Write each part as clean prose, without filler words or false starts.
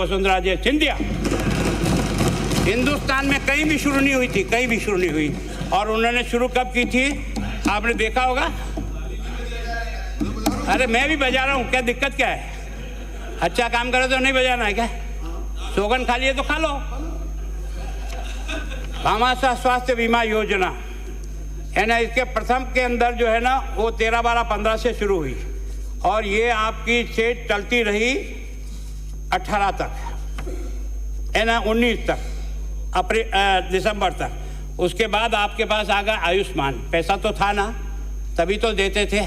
वसुंधरा जी सिंधिया हिंदुस्तान में कहीं भी शुरू नहीं हुई थी, कहीं भी शुरू नहीं हुई। और उन्होंने शुरू कब की थी आपने देखा होगा। अरे मैं भी बजा रहा हूँ, क्या दिक्कत क्या है? अच्छा काम करो तो नहीं बजाना है क्या? सोगन खा लिए तो खा लो। भामाशाह स्वास्थ्य बीमा योजना है ना, इसके प्रथम के अंदर जो है ना वो 13-12-15 से शुरू हुई और ये आपकी से चलती रही 18 तक है ना, 19 तक दिसंबर तक। उसके बाद आपके पास आ गया आयुष्मान। पैसा तो था ना, तभी तो देते थे,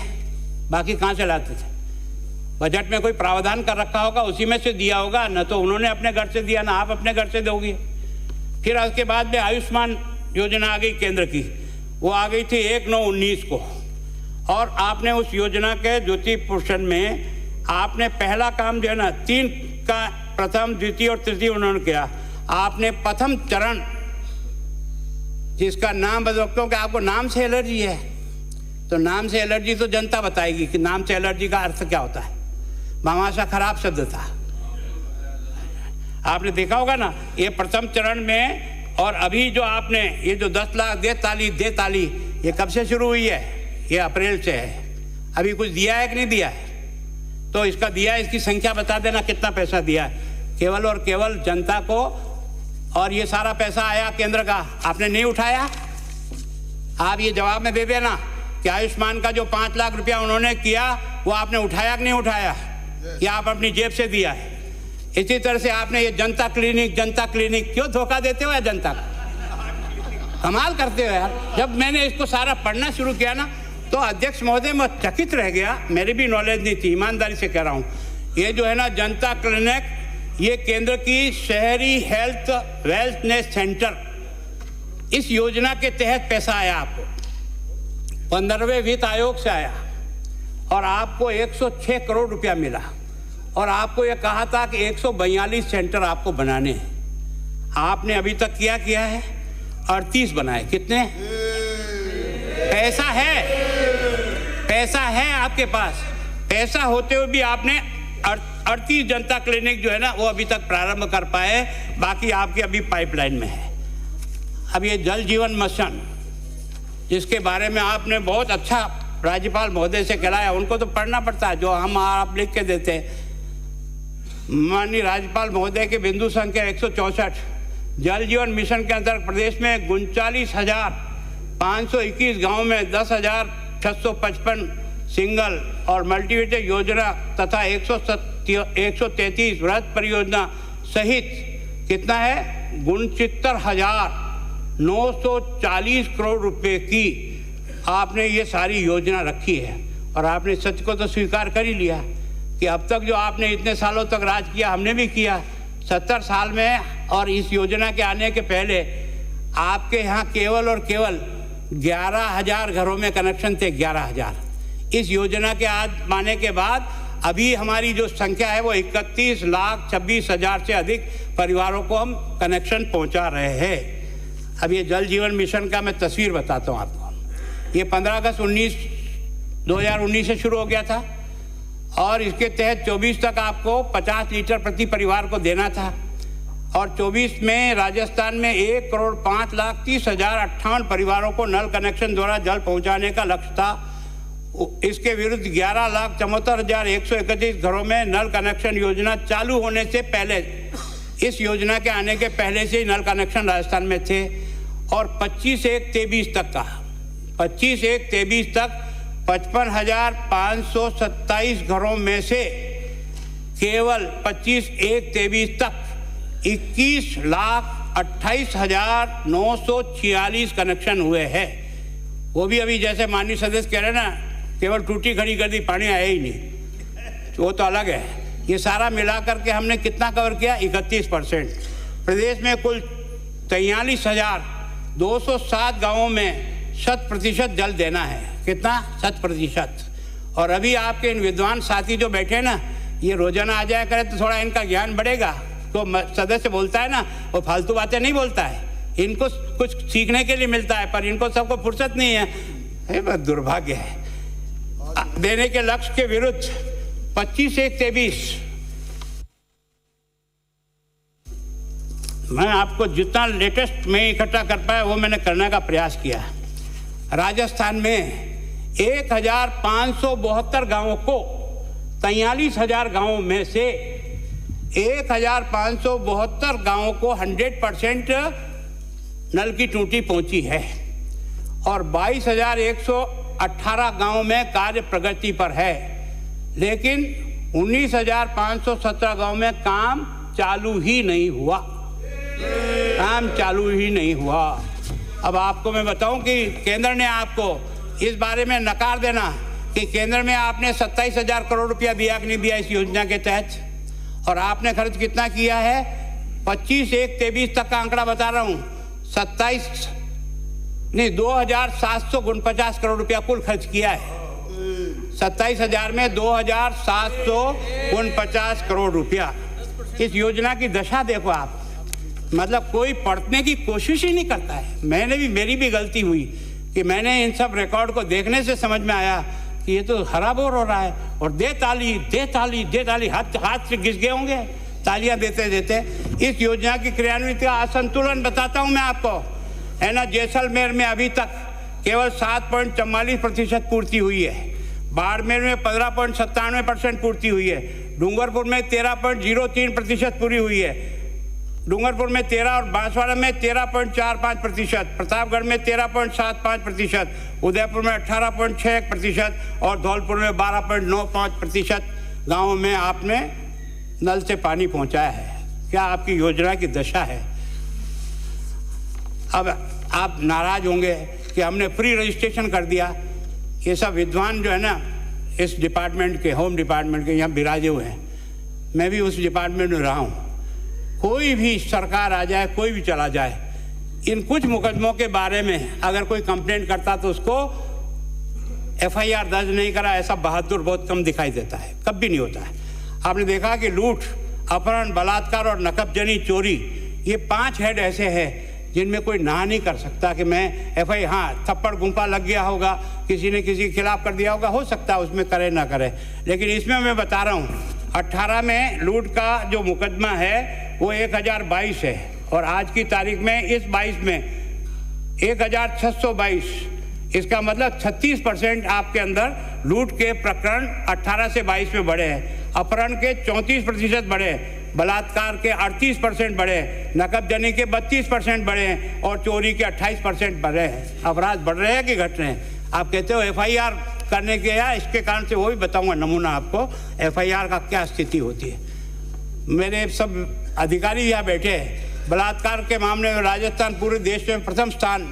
बाकी कहाँ से लाते थे? बजट में कोई प्रावधान कर रखा होगा, उसी में से दिया होगा, न तो उन्होंने अपने घर से दिया ना आप अपने घर से दोगे। फिर उसके बाद में आयुष्मान योजना आ गई केंद्र की, वो आ गई थी 1/9/19 को। और आपने उस योजना के ज्योति पोषण में आपने पहला काम जो है ना 3 का प्रथम द्वितीय और तृतीय उन्होंने किया। आपने प्रथम चरण जिसका नाम बदलता हूँ कि आपको नाम से एलर्जी है तो नाम से एलर्जी तो जनता बताएगी कि नाम से एलर्जी का अर्थ क्या होता है। भामाशाह खराब शब्द था, आपने देखा होगा ना। ये प्रथम चरण में और अभी जो आपने ये जो 10 लाख दे ताली ये कब से शुरू हुई है? ये अप्रैल से है। अभी कुछ दिया है कि नहीं दिया है? तो इसका दिया, इसकी संख्या बता देना कितना पैसा दिया है केवल और केवल जनता को। और ये सारा पैसा आया केंद्र का, आपने नहीं उठाया। आप ये जवाब में दे देना कि आयुष्मान का जो 5 लाख रुपया उन्होंने किया वो आपने उठाया कि नहीं उठाया, या आप अपनी जेब से दिया है। इसी तरह से आपने ये जनता क्लिनिक क्यों धोखा देते हो यार जनता को? कमाल करते हो यार। जब मैंने इसको सारा पढ़ना शुरू किया ना तो अध्यक्ष महोदय मैं चकित रह गया, मेरी भी नॉलेज नहीं थी, ईमानदारी से कह रहा हूँ। ये जो है ना जनता क्लिनिक, ये केंद्र की शहरी हेल्थ वेलनेस सेंटर, इस योजना के तहत पैसा आया आपको, 15वें वित्त आयोग से आया और आपको 106 करोड़ रुपया मिला। और आपको ये कहा था कि 142 सेंटर आपको बनाने हैं। आपने अभी तक किया है 38 बनाए। कितने? पैसा है आपके पास। पैसा होते हुए भी आपने 38 जनता क्लिनिक जो है ना वो अभी तक प्रारंभ कर पाए, बाकी आपके अभी पाइपलाइन में है। अब ये जल जीवन मिशन जिसके बारे में आपने बहुत अच्छा राज्यपाल महोदय से कहलाया, उनको तो पढ़ना पड़ता है जो हम आप लिख के देते हैं। माननीय राज्यपाल महोदय के बिंदु संख्या 164 जल जीवन मिशन के अंतर्गत प्रदेश में 39,521 गाँव में 10,655 सिंगल और मल्टीवेटेड योजना तथा 133 वृहद परियोजना सहित कितना है 69,940 करोड़ रुपए की आपने ये सारी योजना रखी है। और आपने सच को तो स्वीकार कर ही लिया कि अब तक जो आपने इतने सालों तक राज किया, हमने भी किया 70 साल में। और इस योजना के आने के पहले आपके यहाँ केवल और केवल 11,000 घरों में कनेक्शन थे, 11,000। इस योजना के आने के बाद अभी हमारी जो संख्या है वो 31,26,000 से अधिक परिवारों को हम कनेक्शन पहुंचा रहे हैं। अब ये जल जीवन मिशन का मैं तस्वीर बताता हूँ आपको। ये 15 अगस्त 2019 से शुरू हो गया था और इसके तहत 24 तक आपको 50 लीटर प्रति परिवार को देना था। और 24 में राजस्थान में 1,05,30,058 परिवारों को नल कनेक्शन द्वारा जल पहुंचाने का लक्ष्य था। इसके विरुद्ध 11,74,131 घरों में नल कनेक्शन योजना चालू होने से पहले, इस योजना के आने के पहले से ही नल कनेक्शन राजस्थान में थे। और 25/1/23 तक का 25/1/23 तक 55,527 घरों में से केवल 25/1/23 तक 21,28,946 कनेक्शन हुए हैं। वो भी अभी जैसे माननीय सदस्य कह रहे हैं ना, केवल टूटी खड़ी कर दी, पानी आया ही नहीं, तो वो तो अलग है। ये सारा मिला करके हमने कितना कवर किया? 31%। प्रदेश में कुल 43,207 गाँवों में 100% जल देना है। कितना? 100%। और अभी आपके इन विद्वान साथी जो बैठे हैं ना, ये रोजाना आ जाया करें तो थोड़ा इनका ज्ञान बढ़ेगा। तो सदस्य बोलता है ना, वो फालतू बातें नहीं बोलता है, इनको कुछ सीखने के लिए मिलता है, पर इनको सबको फुर्सत नहीं है। बस दुर्भाग्य है। देने के लक्ष्य के विरुद्ध 25/1/23 मैं आपको जितना लेटेस्ट में इकट्ठा कर पाया वो मैंने करने का प्रयास किया। राजस्थान में 1572 गांवों को 43,000 गांवों में से 1572 गांवों को 100% नल की टूटी पहुंची है और 22,118 गांवों में कार्य प्रगति पर है, लेकिन 19,517 गांवों में काम चालू ही नहीं हुआ। अब आपको मैं बताऊं कि केंद्र ने आपको इस बारे में नकार देना कि केंद्र में आपने 27,000 करोड़ रुपया दिया कि नहीं दिया इस योजना के तहत, और आपने खर्च कितना किया है? 25/1/23 तक का आंकड़ा बता रहा हूं, 2,749 करोड़ रुपया कुल खर्च किया है। 27,000 में 2,749 करोड़ रुपया। इस योजना की दशा देखो आप, मतलब कोई पढ़ने की कोशिश ही नहीं करता है। मेरी भी गलती हुई कि मैंने इन सब रिकॉर्ड को देखने से समझ में आया कि ये तो हरा बोर हो रहा है, और दे ताली हाथ से घिस गए होंगे तालियां देते देते। इस योजना की क्रियान्वित का असंतुलन बताता हूं मैं आपको, है ना। जैसलमेर में अभी तक केवल 7.44% पूर्ति हुई है, बाड़मेर में 15.97% पूर्ति हुई है, डूंगरपुर में 13.03% पूरी हुई है, डूंगरपुर में 13 और बांसवाड़ा में 13.45%, प्रतापगढ़ में 13.75%, उदयपुर में 18.61% और धौलपुर में 12.95% गाँवों में आपने नल से पानी पहुंचाया है। क्या आपकी योजना की दशा है? अब आप नाराज होंगे कि हमने फ्री रजिस्ट्रेशन कर दिया। ये सब विद्वान जो है ना इस डिपार्टमेंट के, होम डिपार्टमेंट के, यहाँ बिराजे हुए हैं। मैं भी उस डिपार्टमेंट में रहा हूँ। कोई भी सरकार आ जाए, कोई भी चला जाए, इन कुछ मुकदमों के बारे में अगर कोई कंप्लेंट करता तो उसको FIR दर्ज नहीं करा, ऐसा बहादुर बहुत कम दिखाई देता है, कभी नहीं होता है। आपने देखा कि लूट, अपहरण, बलात्कार और नकबजनी चोरी, ये 5 हेड ऐसे हैं जिनमें कोई ना नहीं कर सकता कि मैं FIR, हाँ थप्पड़ गुंपा लग गया होगा, किसी ने किसी के खिलाफ कर दिया होगा, हो सकता है उसमें करे ना करे, लेकिन इसमें मैं बता रहा हूँ 18 में लूट का जो मुकदमा है वो 1022 है, और आज की तारीख में इस 22 में 1622। इसका मतलब 36% आपके अंदर लूट के प्रकरण 18 से 22 में बढ़े हैं, अपहरण के 34% बढ़े, बलात्कार के 38% बढ़े, नकबजनी के 32% बढ़े हैं और चोरी के 28% बढ़े हैं। अपराध बढ़ रहे हैं कि घट रहे हैं? आप कहते हो FIR करने के, या इसके कारण से वो भी बताऊंगा नमूना आपको FIR का क्या स्थिति होती है। मेरे सब अधिकारी यहाँ बैठे हैं, बलात्कार के मामले में राजस्थान पूरे देश में प्रथम स्थान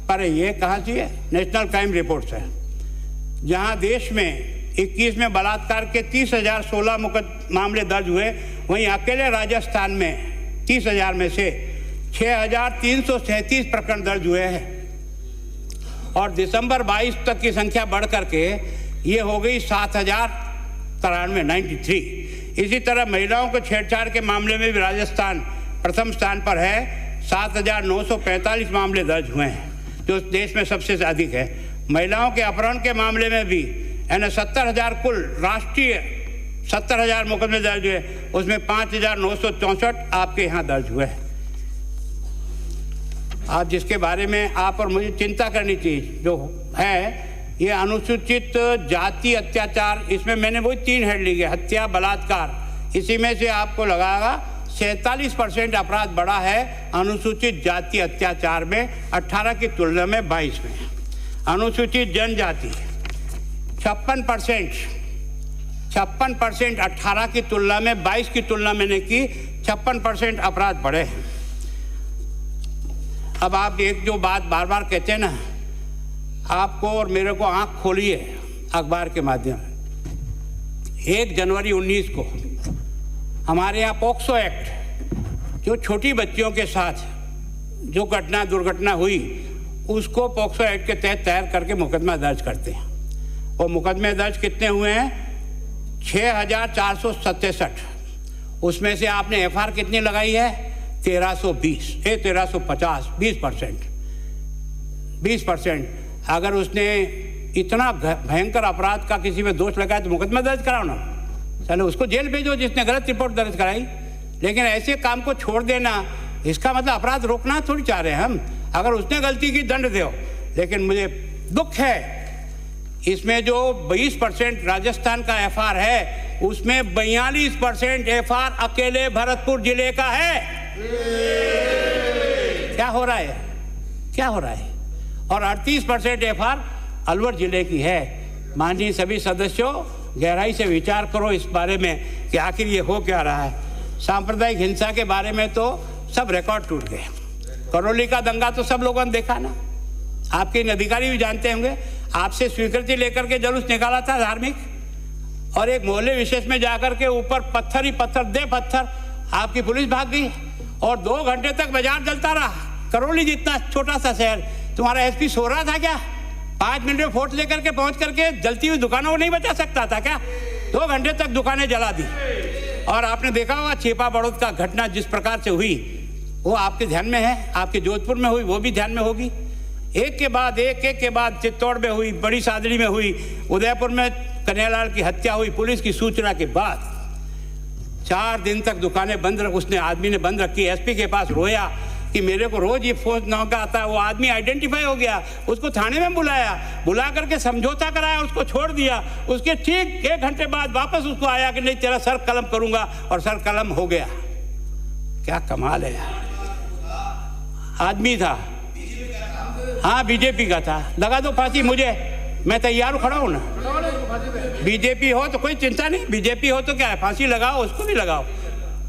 पर है। ये कहाँ से है? नेशनल क्राइम रिपोर्ट है, जहाँ देश में 21 में बलात्कार के 30,016 मामले दर्ज हुए, वहीं अकेले राजस्थान में 30,000 में से 6,337 प्रकरण दर्ज हुए हैं, और दिसंबर 22 तक की संख्या बढ़ करके ये हो गई 7,093। इसी तरह महिलाओं को छेड़छाड़ के मामले में भी राजस्थान प्रथम स्थान पर है, 7,945 मामले दर्ज हुए हैं, जो देश में सबसे अधिक है। महिलाओं के अपहरण के मामले में भी यानी 70,000 कुल राष्ट्रीय 70,000 मुकदमे दर्ज हुए, उसमें 5,964 आपके यहाँ दर्ज हुए हैं। आज जिसके बारे में आप और मुझे चिंता करनी चाहिए जो है ये अनुसूचित जाति अत्याचार, इसमें मैंने वही 3 हेड ली गए, हत्या, बलात्कार, इसी में से आपको लगागा 47% अपराध बढ़ा है अनुसूचित जाति अत्याचार में 18 की तुलना में 22 में। अनुसूचित जनजाति 56% 18 की तुलना में 22 की तुलना मैंने की, 56% अपराध बढ़े हैं। अब आप एक जो बात बार बार कहते हैं ना, आपको और मेरे को आंख खोलिए अखबार के माध्यम। 1 जनवरी 19 को हमारे यहाँ पॉक्सो एक्ट, जो छोटी बच्चियों के साथ जो दुर्घटना हुई, उसको पॉक्सो एक्ट के तहत तैयार करके मुकदमा दर्ज करते हैं। और मुकदमे दर्ज कितने हुए हैं? 6,467। उसमें से आपने FR कितनी लगाई है? 1350, 20%। अगर उसने इतना भयंकर अपराध का किसी में दोष लगाया तो मुकदमा दर्ज कराओ ना, चलो उसको जेल भेजो जिसने गलत रिपोर्ट दर्ज कराई। लेकिन ऐसे काम को छोड़ देना इसका मतलब अपराध रोकना थोड़ी चाह रहे हैं हम। अगर उसने गलती की दंड दो, लेकिन मुझे दुख है इसमें जो 20% राजस्थान का एफआर है उसमें 42% एफआर अकेले भरतपुर जिले का है। क्या हो रहा है, क्या हो रहा है? और 38% एफआर अलवर जिले की है। माननीय सभी सदस्यों, गहराई से विचार करो इस बारे में कि आखिर ये हो क्या रहा है। सांप्रदायिक हिंसा के बारे में तो सब रिकॉर्ड टूट गए। करौली का दंगा तो सब लोगों ने देखा ना, आपके इन अधिकारी भी जानते होंगे। आपसे स्वीकृति लेकर के जुलूस निकाला था धार्मिक, और एक मोहल्ले विशेष में जाकर के ऊपर पत्थर ही पत्थर दे पत्थर, आपकी पुलिस भाग गई और 2 घंटे तक बाजार जलता रहा। करौली जितना छोटा सा शहर, तुम्हारा एसपी सो रहा था क्या? 5 मिनट में फोर्स लेकर के पहुंच करके जलती हुई दुकानों को नहीं बचा सकता था क्या? 2 घंटे तक दुकानें जला दी। और आपने देखा होगा छेपा बड़ौद का घटना जिस प्रकार से हुई, वो आपके ध्यान में है। आपके जोधपुर में हुई, वो भी ध्यान में होगी। एक के बाद एक चित्तौड़ में हुई, बड़ी सादड़ी में हुई, उदयपुर में कन्हैयालाल की हत्या हुई पुलिस की सूचना के बाद। 4 दिन तक दुकानें बंद उसने आदमी ने बंद रखी। एसपी के पास रोया कि मेरे को रोज ये फोन नाम का आता है। वो आदमी आइडेंटिफाई हो गया, उसको थाने में बुला करके समझौता कराया, उसको छोड़ दिया। उसके ठीक 1 घंटे बाद वापस उसको आया कि नहीं तेरा सर कलम करूंगा, और सर कलम हो गया। क्या कमाल है यार। आदमी था, हाँ बीजेपी का था। लगा दो फांसी मुझे, मैं तैयार हूँ, खड़ा हूँ ना। बीजेपी हो तो कोई चिंता नहीं, बीजेपी हो तो क्या है, फांसी लगाओ, उसको भी लगाओ।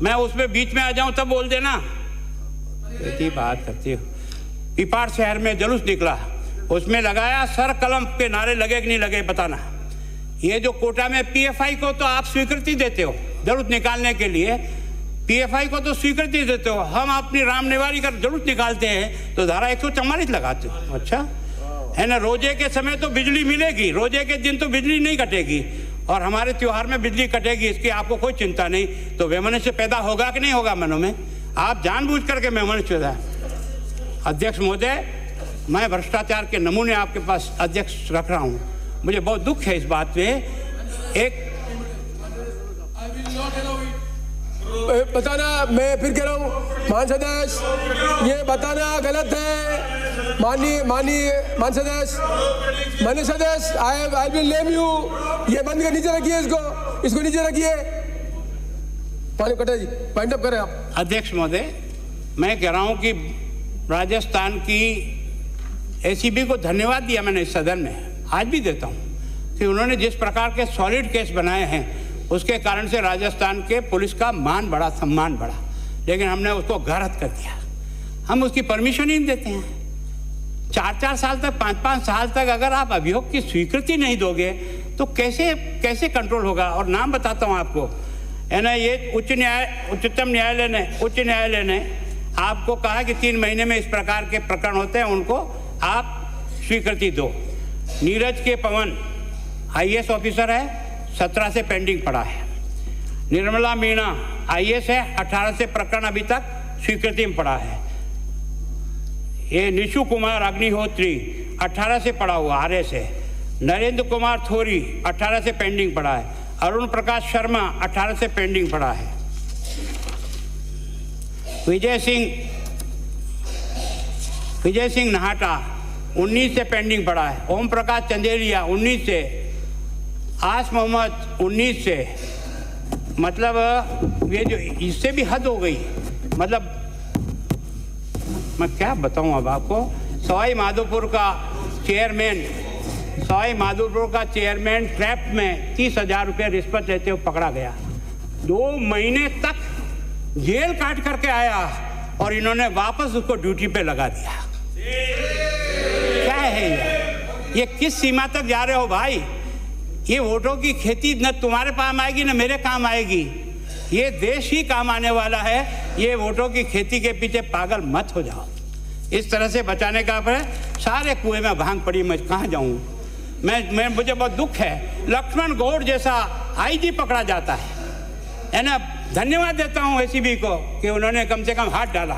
मैं उसमें बीच में आ जाऊं तब बोल देना। इतनी बात करती हो। पिपाड़ शहर में जुलूस निकला, उसमें लगाया सर कलम के नारे लगे कि नहीं लगे बताना। ये जो कोटा में पीएफआई को तो आप स्वीकृति देते हो जुलूस निकालने के लिए, पीएफआई को तो स्वीकृति देते हो। हम अपनी रामनिवारी का जुलूस निकालते हैं तो धारा 144 लगाते हो। अच्छा है ना। रोजे के समय तो बिजली मिलेगी, रोजे के दिन तो बिजली नहीं कटेगी, और हमारे त्योहार में बिजली कटेगी, इसकी आपको कोई चिंता नहीं। तो वैमनस्य पैदा होगा कि नहीं होगा मनों में? आप जानबूझ करके वैमनस्य पैदा। अध्यक्ष महोदय, मैं भ्रष्टाचार के नमूने आपके पास अध्यक्ष रख रहा हूँ। मुझे बहुत दुख है इस बात पे। एक बताना, मैं फिर कह रहा हूँ मान सदस्य, ये बताना गलत है। मान सदस्य, आई विल नेम यू। ये बंद कर, नीचे रखिए इसको नीचे रखिए। जी पॉइंट अप करें आप। अध्यक्ष महोदय, मैं कह रहा हूँ कि राजस्थान की एसीबी को धन्यवाद दिया मैंने इस सदन में, आज भी देता हूँ, कि उन्होंने जिस प्रकार के सॉलिड केस बनाए हैं उसके कारण से राजस्थान के पुलिस का मान बढ़ा, सम्मान बढ़ा। लेकिन हमने उसको गलत कर दिया। हम उसकी परमिशन ही नहीं देते हैं। 4-4 साल तक, 5-5 साल तक अगर आप अभियोग की स्वीकृति नहीं दोगे तो कैसे कंट्रोल होगा? और नाम बताता हूँ आपको, है ना। ये उच्चतम न्यायालय ने आपको कहा कि 3 महीने में इस प्रकार के प्रकरण होते हैं, उनको आप स्वीकृति दो। नीरज के पवन आईएएस ऑफिसर है, 17 से पेंडिंग पड़ा है। निर्मला मीणा आईएएस है, 18 से प्रकरण अभी तक स्वीकृति में पड़ा है। ये निशु कुमार अग्निहोत्री 18 से पड़ा हुआ आरएस है। नरेंद्र कुमार थोरी 18 से पेंडिंग पड़ा है। अरुण प्रकाश शर्मा 18 से पेंडिंग पड़ा है। विजय सिंह नाहटा 19 से पेंडिंग पड़ा है। ओम प्रकाश चंदेलिया 19 से। आस मोहम्मद 19 से। मतलब ये जो इससे भी हद हो गई। मतलब मैं क्या बताऊं अब आपको। सवाई माधोपुर का चेयरमैन ट्रैप में 30,000 रुपये रिश्वत लेते हुए पकड़ा गया। 2 महीने तक जेल काट करके आया और इन्होंने वापस उसको ड्यूटी पे लगा दिया। क्या है ये किस सीमा तक जा रहे हो भाई? ये वोटों की खेती न तुम्हारे काम आएगी न मेरे काम आएगी। ये देश ही काम आने वाला है। ये वोटों की खेती के पीछे पागल मत हो जाओ। इस तरह से बचाने का पर सारे कुएं में भांग पड़ी, मैं कहाँ जाऊँ? मुझे बहुत दुख है। लक्ष्मण गौड़ जैसा आईजी पकड़ा जाता है ना। धन्यवाद देता हूँ एसीबी को कि उन्होंने कम से कम हाथ डाला।